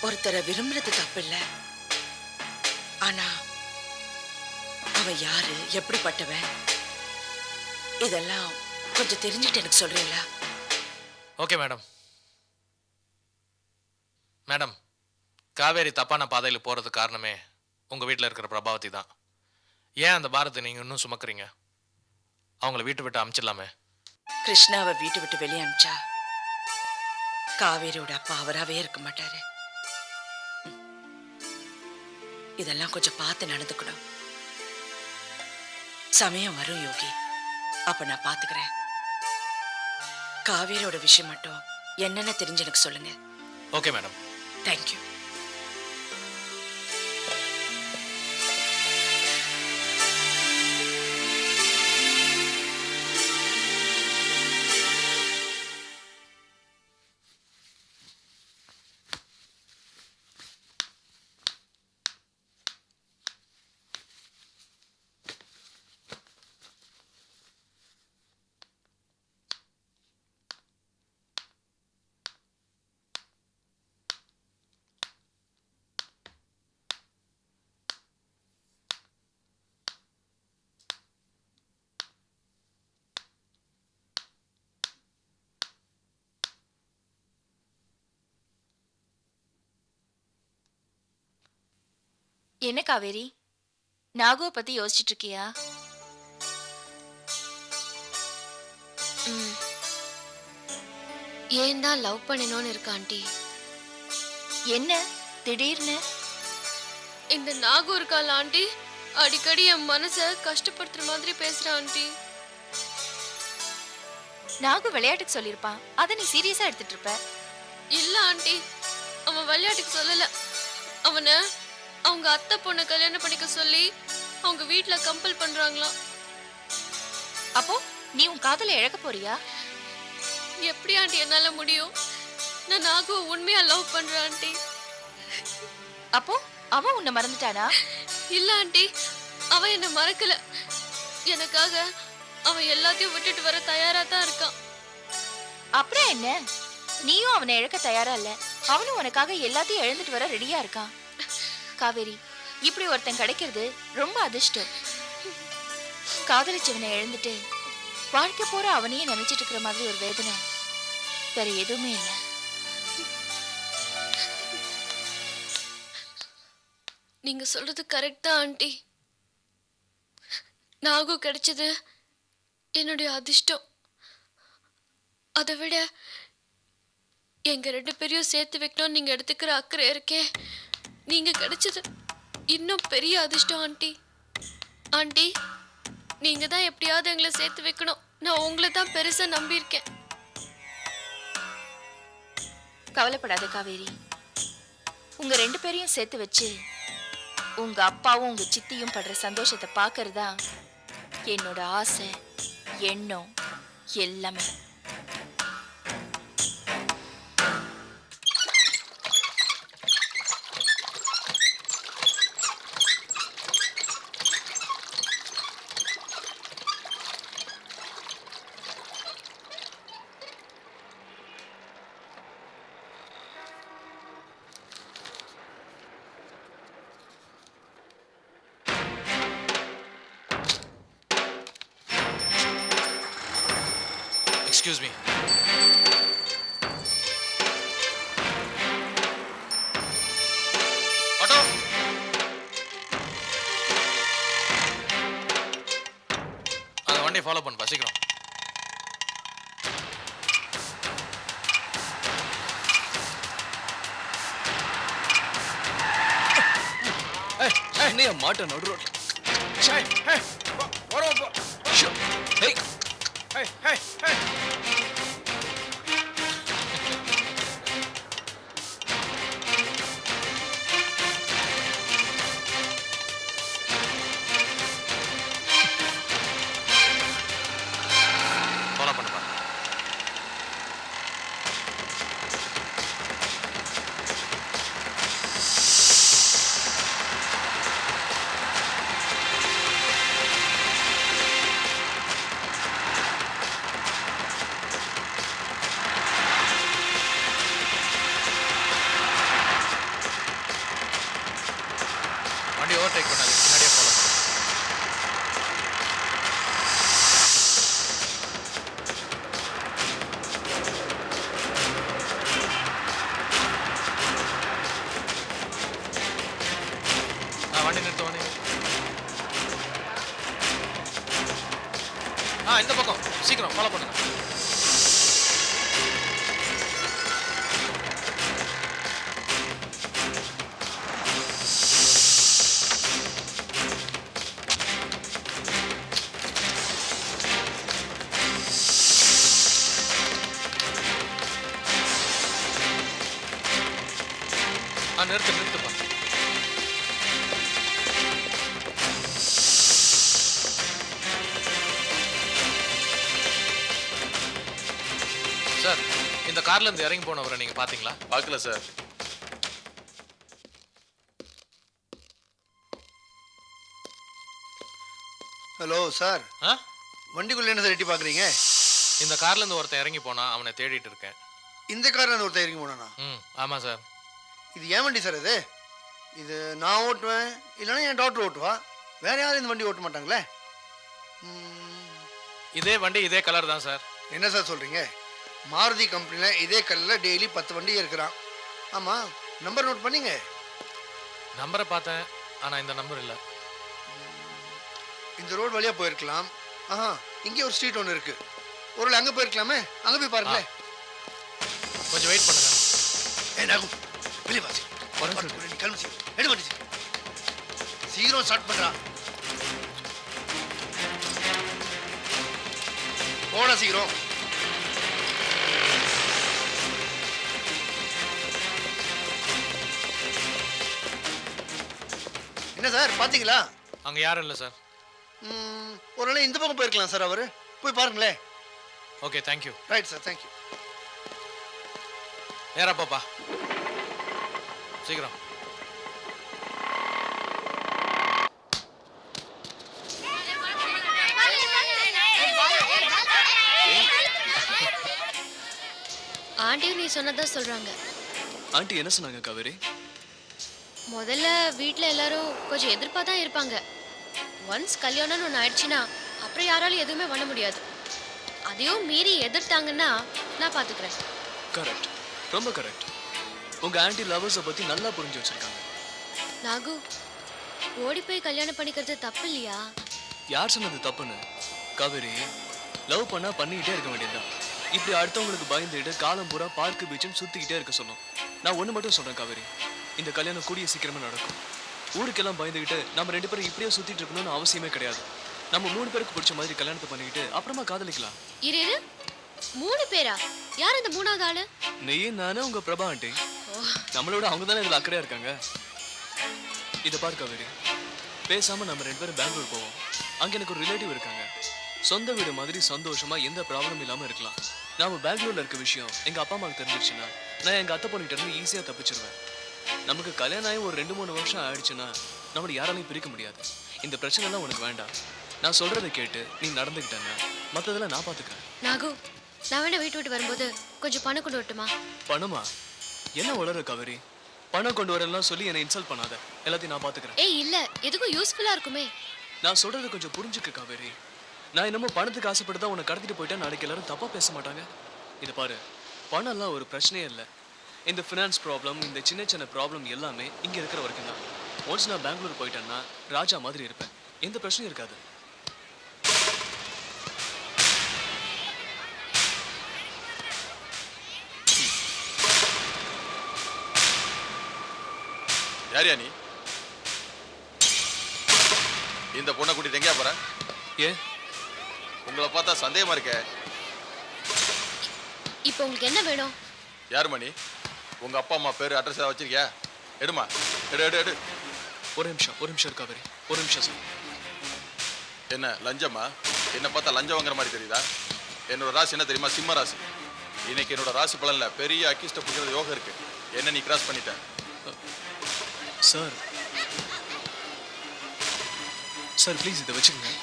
Speaker 2: ஒருத்தரை விரும்புறது தப்பு இல்ல. ஆனா அவன் யாரு, எப்படிப்பட்டவன், இதெல்லாம் கொஞ்சம் தெரிஞ்சுட்டு எனக்கு சொல்றீங்களா?
Speaker 14: Okay madam. மேடம், காவேரி தப்பான பாதையில போறது காரணமே உங்க வீட்டில் இருக்கிற பிரபாவதி தான். ஏன் அந்த பாரத்தை நீங்க இன்னும் சுமக்குறீங்க? அவங்கள வீட்டு விட்டு அமிச்சிடலாமே.
Speaker 2: கிருஷ்ணாவை வீட்டு விட்டு வெளியே அனுப்பிச்சா காவேரியோட அப்பா அவராவே இருக்க மாட்டாரு. இதெல்லாம் கொஞ்சம் பார்த்து நடந்துக்கணும். சமயம் வரும் யோகி, அப்ப நான் பாத்துக்கிறேன். காவேரியோட விஷயம் மட்டும் என்னென்ன தெரிஞ்சு எனக்கு சொல்லுங்க.
Speaker 14: Okay madam.
Speaker 2: தேங்க்யூ.
Speaker 6: என்ன காவேரி, நாகுவை பத்தி யோசிச்சுட்டு இருக்கியா?
Speaker 7: ஏன் தான் லவ் பண்ணணும்னு இருக்கா ஆண்டி.
Speaker 6: என்ன திடீர்னு?
Speaker 7: இந்த நாகு இருக்கால ஆண்டி, அடிக்கடி என் மனசை கஷ்டப்படுத்துற மாதிரி பேசுற ஆண்டி.
Speaker 6: நாகு விளையாட்டுக்கு சொல்லியிருப்பான், அதை நீ சீரியஸா எடுத்துட்டு இருப்ப.
Speaker 7: இல்ல ஆண்டி, அவன் விளையாட்டுக்கு சொல்லல. அவனை அவங்க அத்தை பொண்ணை கல்யாணம் பண்ணிக்க சொல்லி அவங்க வீட்டுல கம்பல் பண்றாங்களாம்.
Speaker 6: அப்போ நீ உன் காதலை இழக்க போறியா?
Speaker 7: எப்படி ஆண்டி என்னால முடியும்? நான் நாகுவை உண்மையா லவ் பண்றேன் ஆண்டி.
Speaker 6: அப்போ அவன் உன்னை மறந்துட்டானா?
Speaker 7: இல்ல ஆண்டி, அவன் என்ன மறக்கல. எனக்காக அவன் எல்லாத்தையும் விட்டுட்டு வர தயாரா தான் இருக்கான்.
Speaker 6: அப்புறம் என்ன, நீயும் அவனை இழக்க தயாரா இல்ல, அவனும் உனக்காக எல்லாத்தையும் இழந்துட்டு வர ரெடியா இருக்கான். காவேரி, இப்படி ஒருத்தன் கிடைக்கிறது ரொம்ப அதிர்ஷ்டம். காதலிச்சவனை இழந்துட்டு வாழ்க்கை போற அவனையே நினைச்சிட்டு இருக்கிற மாதிரி ஒரு வேதனை வேற எதுவுமே இல்லை.
Speaker 7: நீங்க சொல்றது கரெக்ட் தான் ஆண்டி. நாகு கிடைச்சது என்னுடைய அதிர்ஷ்டம். அதை விட எங்க 2 பேரையும் சேர்த்து வைக்கணும் நீங்க எடுத்துக்கிற அக்கறை இருக்கே, நீங்க கிடைச்சது இன்னும் பெரிய அதிர்ஷ்டம் ஆண்டி. ஆண்டி, நீங்க தான் எப்படியாவது எங்களை சேர்த்து வைக்கணும். நான் உங்களை தான் பெருசா நம்பியிருக்கேன்.
Speaker 6: கவலைப்படாத காவேரி, உங்க 2 பேரையும் சேர்த்து வச்சு உங்க அப்பாவும் உங்க சித்தியும் படுற சந்தோஷத்தை பார்க்கறதா என்னோட ஆசை, எண்ணம் எல்லாமே.
Speaker 3: Excuse me. Auto. அந்த வண்டியை ஃபாலோ பண்ணுப்பா சீக்கிரம்.
Speaker 13: என்னையா மாட்ட நடு ரோட்ல?
Speaker 3: ஃபாலோ பண்ணுப்பா. வண்டி ஓவர்டேக் பண்ணாது, பின்னாடியே ஃபாலோ பண்ணு. வண்டி நிறுத்த, வண்டி இந்த பக்கம் சீக்கிரம் ஃபாலோ பண்ணுங்க. நிறுத்துப்பா. சார், இந்த கார்ல இருந்து இறங்கி போனவரை நீங்க பாத்தீங்களா?
Speaker 12: பார்க்கல சார்.
Speaker 16: Hello sir. வண்டிக்குள்ள என்ன சார் எட்டி பார்க்குறீங்க?
Speaker 3: இந்த கார்ல இருந்து ஒருத்தன் இறங்கி போனா, அவனை தேடிட்டு இருக்கேன்.
Speaker 16: இந்த கார்ல இருந்து ஒருத்தன் இறங்கி போனானா?
Speaker 3: ஆமா சார்.
Speaker 16: இது ஏன் வண்டி சார் இது? இது நான் ஓட்டுவேன், இல்லைன்னா என் டாக்டர் ஓட்டுவா. வேற யாரும் இந்த வண்டி ஓட்ட மாட்டாங்களே.
Speaker 3: இதே வண்டி இதே கலர் தான் சார்.
Speaker 16: என்ன சார் சொல்றீங்க? மாருதி கம்பெனியில் இதே கலரில் டெய்லி 10 வண்டி இருக்கிறான். ஆமாம், நம்பர் நோட் பண்ணீங்க?
Speaker 3: நம்பரை பார்த்தேன், ஆனா இந்த நம்பர் இல்ல.
Speaker 16: இந்த ரோடு வழியா போயிருக்கலாம். ஆஹா, இங்கே ஒரு ஸ்ட்ரீட் ஒன்று இருக்கு. ஒருவேளை அங்கே போயிருக்கலாமே, அங்கே போய் பாருங்களேன்.
Speaker 3: கொஞ்சம் வெயிட் பண்ணுங்க.
Speaker 16: நாகு வெளியே வாசி. நீ கிளம்பி எடு பண்ணி சீக்கிரம் ஸ்டார்ட் பண்றா. போடா சீக்கிரம். என்ன சார் பாத்தீங்களா?
Speaker 3: அங்க யாரும் இல்ல சார்.
Speaker 16: ஒருவேளை இந்த பக்கம் போயிருக்கலாம் சார். அவரு போய் பாருங்களேன்.
Speaker 3: Okay, thank you.
Speaker 16: Right sir, thank you.
Speaker 3: நேரா பாப்பா, சீக்கிரம்.
Speaker 7: ஆண்டியும் நீ சொன்னதான் சொல்றாங்க.
Speaker 13: ஆண்டி என்ன சொன்னாங்க காவேரி?
Speaker 7: முதல்ல வீட்டில் எல்லாரும் கொஞ்சம் எதிர்ப்பாக தான் இருப்பாங்க. ஒன்ஸ் கல்யாணம்னு ஒன்று ஆயிடுச்சுன்னா அப்புறம் யாராலும் எதுவுமே பண்ண முடியாது. அதையும் மீறி எதிர்த்தாங்கன்னா நான் பார்த்துக்கிறேன்.
Speaker 13: கரெக்ட், ரொம்ப கரெக்ட். உங்க ஆண்டி லவர்ஸை பத்தி நல்லா புரிஞ்சு வச்சிருக்காங்க.
Speaker 7: நாகு, ஓடி போய் கல்யாணம் பண்ணிக்கிறது தப்பு இல்லையா?
Speaker 13: யார் சொன்னது தப்புன்னு? காவேரி, லவ் பண்ணா பண்ணிக்கிட்டே இருக்க வேண்டியதுதான். இப்படி அடுத்தவங்களுக்கு பயந்துட்டு காலம் பூரா பார்க்கு பீச்சும் சுத்திக்கிட்டே இருக்க சொன்னோம். நான் ஒண்ணு மட்டும் சொல்றேன் காவேரி, இந்த கல்யாணம் கூடிய சீக்கிரமா நடக்கும். ஊருக்கெல்லாம் பயந்துகிட்டு நம்ம 2 பேரும் இப்படியே சுத்திட்டு இருக்கணும்னு அவசியமே கிடையாது. நம்ம 3 பேருக்கு பிடிச்ச மாதிரி கல்யாணத்தை பண்ணிக்கிட்டு அப்புறமா காதலிக்கலாம்.
Speaker 7: இரு 3 பேரா? யார் இந்த 3வது ஆளு?
Speaker 13: நீ, நானே, உங்க பிரபா ஆண்டி. நம்மளோட அவங்க தானே இதுல அக்கறையா இருக்காங்க. இதை பாரு காவேரி, பேசாம நம்ம 2 பேரும் பெங்களூர் போவோம். அங்க எனக்கு ஒரு ரிலேட்டிவ் இருக்காங்க. சொந்த வீடு மாதிரி சந்தோஷமா எந்த ப்ராப்ளம் இல்லாம இருக்கலாம். நாம பெங்களூர்ல இருக்க விஷயம் எங்க அப்பா அம்மாவுக்கு தெரிஞ்சிருச்சுன்னா நான் எங்க அத்தை பொண்ணுகிட்ட இருந்து ஈஸியா தப்பிச்சிருவேன். நமக்கு கல்யாணம் ஆகி ஒரு 2-3 வருஷம் ஆயிடுச்சுன்னா நம்மளை யாராலையும் பிரிக்க முடியாது. இந்த பிரச்சனை எல்லாம் உனக்கு வேண்டாம். நான் சொல்றதை கேட்டு நீ நடந்துக்கிட்டேன்னா மற்றதெல்லாம் நான் பாத்துக்கிறேன்.
Speaker 7: நாகு, நான் வேணா வீட்டு விட்டு வரும்போது கொஞ்சம் பணம் கொண்டு வரட்டுமா?
Speaker 13: பணமா? என்ன வளர காவேரி, பணம் கொண்டு வரலாம் சொல்லி என்னை இன்சல்ட் பண்ணாத. எல்லாத்தையும் நான் பாத்துக்கிறேன்.
Speaker 7: ஏய் இல்ல, எதுக்கும் யூஸ்ஃபுல்லா இருக்குமே.
Speaker 13: நான் சொல்றது கொஞ்சம் புரிஞ்சுக்க காவேரி. நான் என்னமோ பணத்துக்கு ஆசைப்பட்டு தான் உன்னை கடத்திட்டு போயிட்டா நாளைக்கு எல்லாரும் தப்பா பேச மாட்டாங்க. இதை பாரு, பணம் எல்லாம் ஒரு பிரச்சனையே இல்லை. இந்த ஃபினான்ஸ் ப்ராப்ளம், இந்த சின்ன சின்ன ப்ராப்ளம் எல்லாமே இங்க இருக்கிற வரைக்கும் தான். ஒன்ஸ் நான் பெங்களூர் போயிட்டேன்னா ராஜா மாதிரி இருப்பேன். எந்த பிரச்சனையும் இருக்காது.
Speaker 12: யாரியா நீ? இந்த பொண்ணை கூட்டிட்டு எங்கேயா போற?
Speaker 13: ஏன்
Speaker 12: உங்களை பார்த்தா சந்தேகமா இருக்க.
Speaker 7: இப்போ உங்களுக்கு என்ன வேணும்?
Speaker 12: யார் மணி? உங்க அப்பா அம்மா பேரு அட்ரஸ் ஏதாவது வச்சிருக்கியா? எடுமா, எடு.
Speaker 13: ஒரு நிமிஷம் காவேரி, ஒரு நிமிஷம் சார்.
Speaker 12: என்ன லஞ்சமா? என்ன பார்த்தா லஞ்சம் வாங்குற மாதிரி தெரியுதா? என்னோட ராசி என்ன தெரியுமா? சிம்ம ராசி. இன்னைக்கு என்னோட ராசி பலன்ல பெரிய அக்கிஷ்ட பிடிக்கிறது யோகம் இருக்கு. என்ன நீ கிராஸ் பண்ணிட்ட
Speaker 13: சார். சார் ப்ளீஸ் இதை வச்சுக்கோங்க.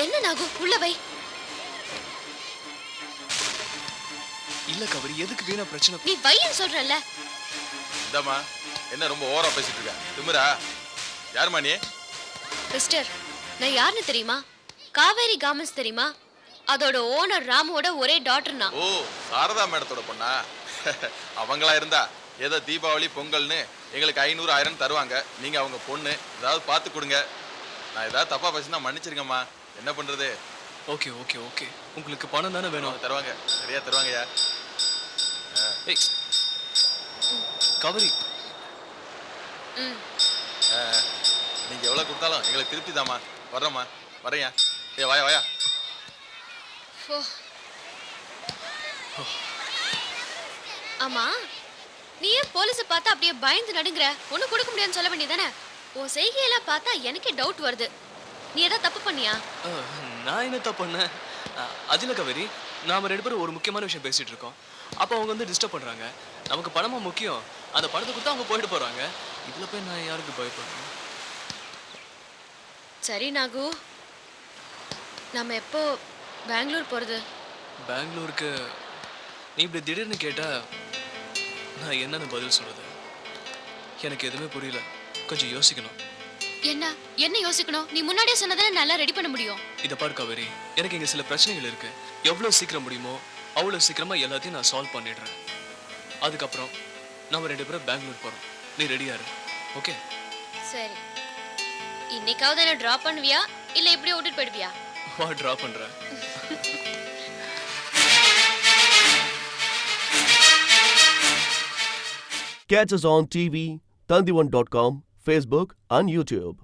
Speaker 7: என்ன நாகு, உள்ள வை.
Speaker 13: இல்ல காவேரி, எதுக்கு வீணா பிரச்சனை?
Speaker 7: நீ வைன்னு சொல்றல.
Speaker 12: இந்தாமா, என்ன ரொம்ப ஓவரா பேசிட்டு இருக்க? திமிரா? யாருமா நீ?
Speaker 7: மிஸ்டர், நான் யாருன்னு தெரியுமா? காவேரி கார்மெண்ட்ஸ் தெரியுமா? அதோட ஓனர் ராமுவோட ஒரே டாட்டர் நான்.
Speaker 12: ஓ, சாரதா மேடத்தோட பொண்ணா? அவங்களா இருந்தா ஏதோ தீபாவளி பொங்கல்னு எங்களுக்கு 500 1000 தருவாங்க. நீங்க அவங்க பொண்ணு, ஏதாவது பார்த்து கொடுங்க. நான் ஏதாவது தப்பா பேசினா மன்னிச்சிருங்கம்மா. என்ன பண்றது?
Speaker 13: ஓகே ஓகே ஓகே, உங்களுக்கு பணம் தானே வேணும்?
Speaker 12: தருவாங்க, நிறைய தருவாங்கய்யா.
Speaker 13: காவேரி,
Speaker 12: நீங்க எவ்வளவு கொடுத்தாலும் எங்களுக்கு திருப்தி தாம்மா. வர்றோம்மா, வரையா. வாயா.
Speaker 7: ஆமா, நீ ஏன் போலீஸை பார்த்தா அப்படியே பயந்து நடுங்குற? ஒன்னும் கொடுக்க முடியாதுன்னு சொல்ல வேண்டியதானே? உன் செய்கையெல்லாம் பார்த்தா எனக்கே டவுட் வருது. நீ ஏதாவது தப்பு பண்ணியா?
Speaker 13: நான் என்ன தப்பு பண்ணேன்? அதில் காவேரி, நாம 2 பேரும் ஒரு முக்கியமான விஷயம் பேசிட்டு இருக்கோம். அப்போ அவங்க வந்து டிஸ்டர்ப் பண்றாங்க. நமக்கு பணமா முக்கியம். அந்த பணத்தை கொடுத்தா அவங்க போயிட்டு போறாங்க. இதுல போய் நான் யாருக்கு பயப்படுறேன்?
Speaker 7: சரி நாகு, நம்ம எப்போ பெங்களூர் போறது?
Speaker 13: பெங்களூருக்கு நீ இப்படி திடீர்னு கேட்டா நான் என்னன்னு பதில் சொல்றது? எனக்கு எதுவுமே புரியல. கொஞ்சம் யோசிக்கணும்.
Speaker 7: என்ன யோசிக்கணும்? நீ முன்னாடியே சொன்னதானே நல்லா ரெடி பண்ண முடியும்.
Speaker 13: இதை பாரு காவேரி, எனக்கு இங்க சில பிரச்சனைகள் இருக்கு. எவ்வளவு சீக்கிரம் முடியுமோ அவ்வளவு சீக்கிரமா எல்லாத்தையும் நான் சால்வ் பண்ணிடுறேன். அதுக்கப்புறம் நம்ம 2 பேரும் பெங்களூர் போறோம். நீ ரெடியா இரு, ஓகே?
Speaker 7: சரி. இன்னைக்காவது என்ன டிராப் பண்ணுவியா இல்ல இப்படியே விட்டுட்டு போயிடுவியா?
Speaker 13: வா ட்ராப் பண்றேன்.
Speaker 1: Catch us on TV, Tandivan.com, Facebook and YouTube.